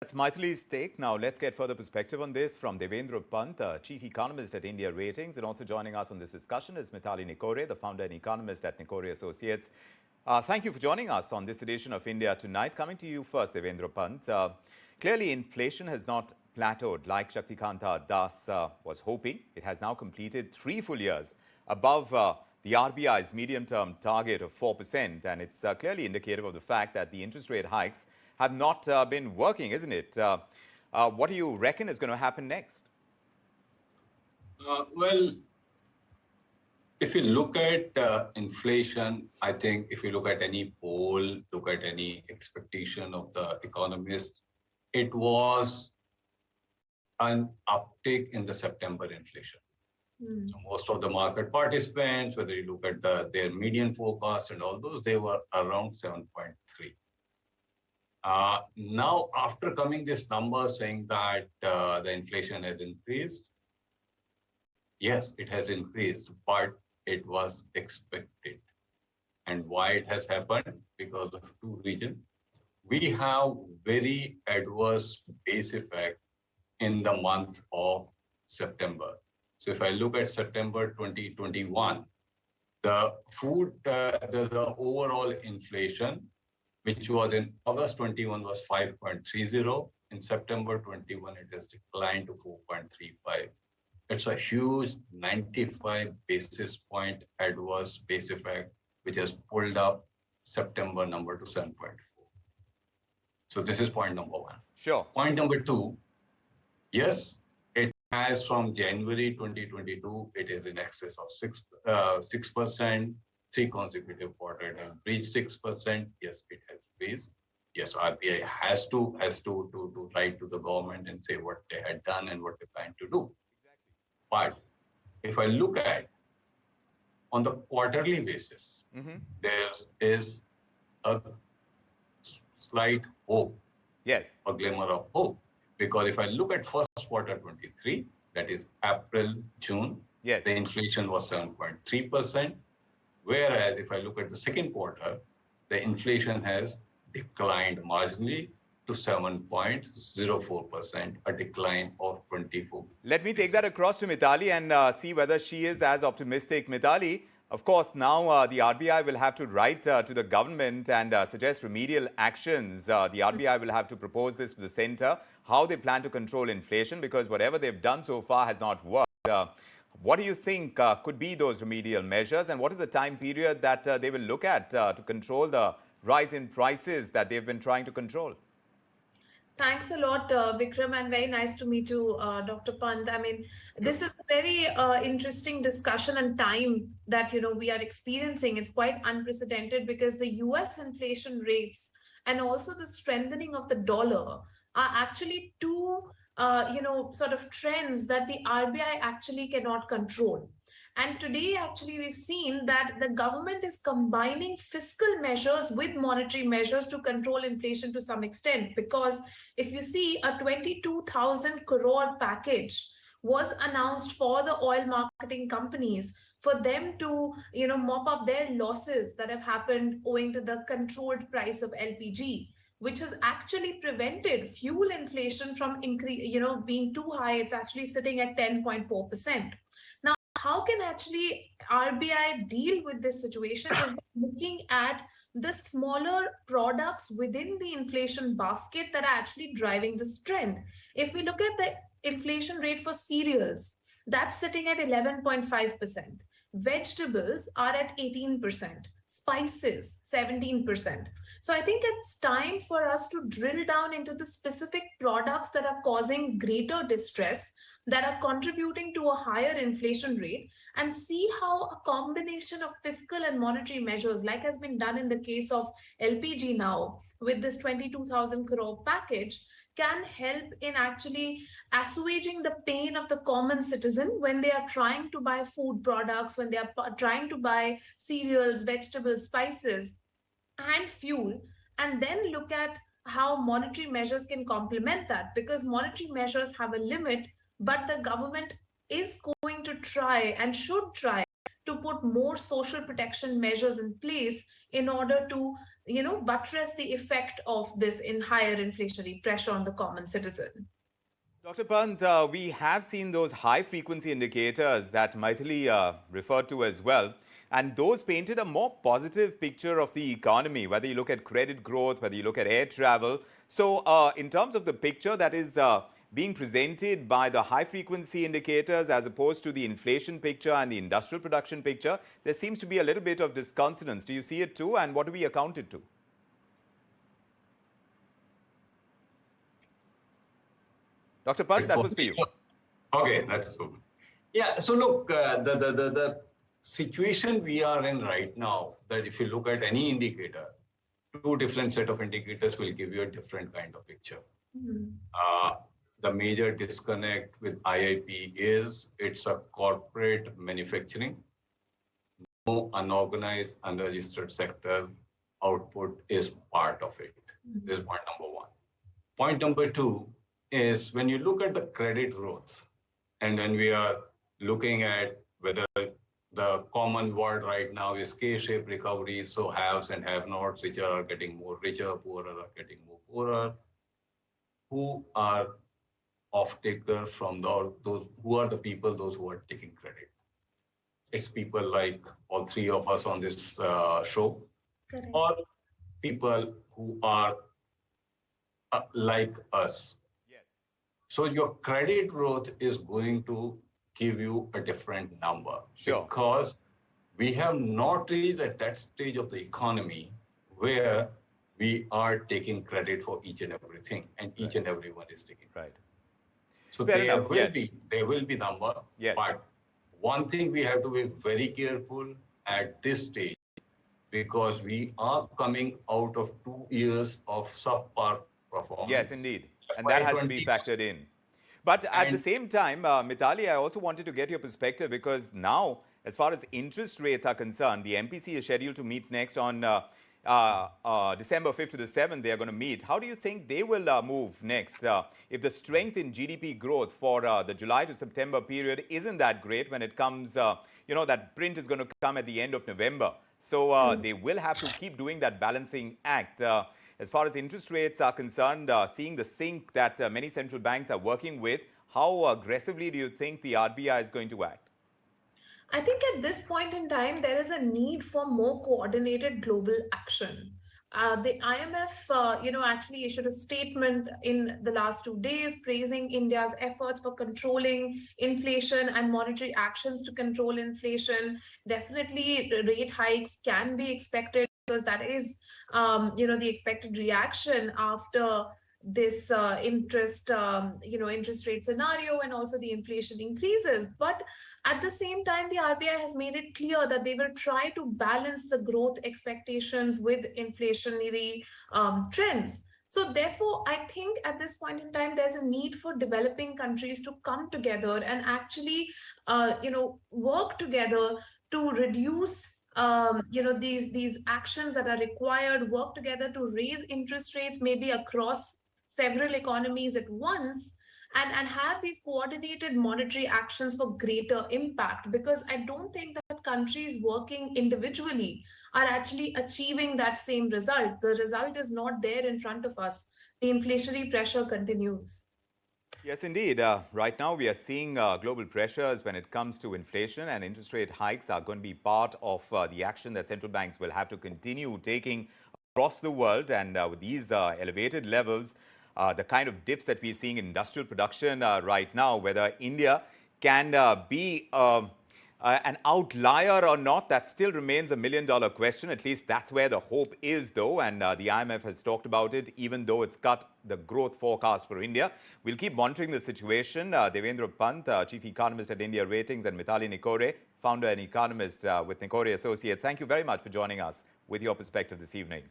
That's Mitali's take. Now, let's get further perspective on this from Devendra Pant, Chief Economist at India Ratings. And also joining us on this discussion is Mitali Nikore, the founder and economist at Nikore Associates. Thank you for joining us on this edition of India Tonight. Coming to you first, Devendra Pant. Clearly, inflation has not plateaued like Shaktikanta Das was hoping. It has now completed 3 full years above the RBI's medium-term target of 4%. And it's clearly indicative of the fact that the interest rate hikes have not been working, isn't it? What do you reckon is going to happen next? Well, if you look at inflation, I think if you look at any poll, look at any expectation of the economists, it was an uptick in the September inflation. So most of the market participants, whether you look at their median forecast and all those, they were around 7.3. Now, after coming this number saying that the inflation has increased, yes, it has increased, but it was expected. And why it has happened? Because of 2 reasons. We have very adverse base effect in the month of September. So if I look at September 2021, the overall inflation, which was in August 21 was 5.30. In September 21, it has declined to 4.35. It's a huge 95 basis point adverse base effect, which has pulled up September number to 7.4. So this is point number 1. Sure. Point number 2, yes, it has from January 2022, it is in excess of 6%. 3 consecutive quarters have reached 6%. Yes, it has raised. Yes, RBI has to write to the government and say what they had done and what they plan to do. But if I look at on the quarterly basis, there is a slight hope. Yes. A glimmer of hope. Because if I look at first quarter 23, that is April, June, yes, the inflation was 7.3%. Whereas if I look at the second quarter, the inflation has declined marginally to 7.04%, a decline of 24. Let me take that across to Mitali and see whether she is as optimistic. Mitali, of course, now the RBI will have to write to the government and suggest remedial actions. The RBI will have to propose this to the center, how they plan to control inflation, because whatever they've done so far has not worked. What do you think could be those remedial measures, and what is the time period that they will look at to control the rise in prices that they've been trying to control? Thanks a lot, Vikram, and very nice to meet you, Dr. Pant. I mean, this is a very interesting discussion and time that we are experiencing. It's quite unprecedented because the US inflation rates and also the strengthening of the dollar are actually 2 sort of trends that the RBI actually cannot control. And today, actually, we've seen that the government is combining fiscal measures with monetary measures to control inflation to some extent. Because if you see, a 22,000 crore package was announced for the oil marketing companies for them to, mop up their losses that have happened owing to the controlled price of LPG, which has actually prevented fuel inflation from being too high. It's actually sitting at 10.4%. Now, how can actually RBI deal with this situation is looking at the smaller products within the inflation basket that are actually driving this trend. If we look at the inflation rate for cereals, that's sitting at 11.5%. Vegetables are at 18%. Spices, 17%. So I think it's time for us to drill down into the specific products that are causing greater distress, that are contributing to a higher inflation rate, and see how a combination of fiscal and monetary measures, like has been done in the case of LPG now, with this 22,000 crore package, can help in actually assuaging the pain of the common citizen when they are trying to buy food products, when they are trying to buy cereals, vegetables, spices, and fuel, and then look at how monetary measures can complement that, because monetary measures have a limit, but the government is going to try and should try to put more social protection measures in place in order to buttress the effect of this in higher inflationary pressure on the common citizen. Dr. Pant, we have seen those high-frequency indicators that Mitali referred to as well, and those painted a more positive picture of the economy, whether you look at credit growth, whether you look at air travel. So in terms of the picture that is being presented by the high-frequency indicators as opposed to the inflation picture and the industrial production picture, there seems to be a little bit of disconsonance. Do you see it too, and what do we account it to? Dr. Pant, that was for you. Okay, that's so. Yeah, so look, the situation we are in right now, that if you look at any indicator, two different set of indicators will give you a different kind of picture. The major disconnect with IIP is it's a corporate manufacturing, no unorganized, unregistered sector output is part of it. This is point number one. Point number two is when you look at the credit growth, and when we are looking at whether the common word right now is K-shaped recovery, so haves and have-nots, which are getting more richer, poorer are getting more poorer. Who are off-taker from those, who are the people, those who are taking credit? It's people like all three of us on this show, Correct. or people who are like us. Yes. So your credit growth is going to give you a different number. Sure. Because we have not reached at that stage of the economy where we are taking credit for each and everything, and each and everyone is taking credit. Right. So Fair there enough, will yes. there will be number. Yes. But one thing we have to be very careful at this stage, because we are coming out of 2 years of subpar performance. Yes, indeed. And that has to be factored in. But at the same time, Mitali, I also wanted to get your perspective, because now, as far as interest rates are concerned, the MPC is scheduled to meet next on December 5th to the 7th. They are going to meet. How do you think they will move next? If the strength in GDP growth for the July to September period isn't that great when it comes, that print is going to come at the end of November. So they will have to keep doing that balancing act. As far as interest rates are concerned, seeing the sink that many central banks are working with, how aggressively do you think the RBI is going to act? I think at this point in time, there is a need for more coordinated global action. The IMF, actually issued a statement in the last 2 days praising India's efforts for controlling inflation and monetary actions to control inflation. Definitely, rate hikes can be expected, because that is, the expected reaction after this interest rate scenario, and also the inflation increases. But at the same time, the RBI has made it clear that they will try to balance the growth expectations with inflationary trends. So therefore, I think at this point in time, there's a need for developing countries to come together and actually, work together to reduce these actions that are required, work together to raise interest rates maybe across several economies at once, and have these coordinated monetary actions for greater impact. Because I don't think that countries working individually are actually achieving that same result. The result is not there in front of us. The inflationary pressure continues. Yes, indeed. Right now, we are seeing global pressures when it comes to inflation, and interest rate hikes are going to be part of the action that central banks will have to continue taking across the world. And with these elevated levels, the kind of dips that we're seeing in industrial production right now, whether India can be an outlier or not, that still remains a million-dollar question. At least that's where the hope is, though. And the IMF has talked about it, even though it's cut the growth forecast for India. We'll keep monitoring the situation. Devendra Pant, Chief Economist at India Ratings, and Mitali Nikore, founder and economist with Nikore Associates. Thank you very much for joining us with your perspective this evening.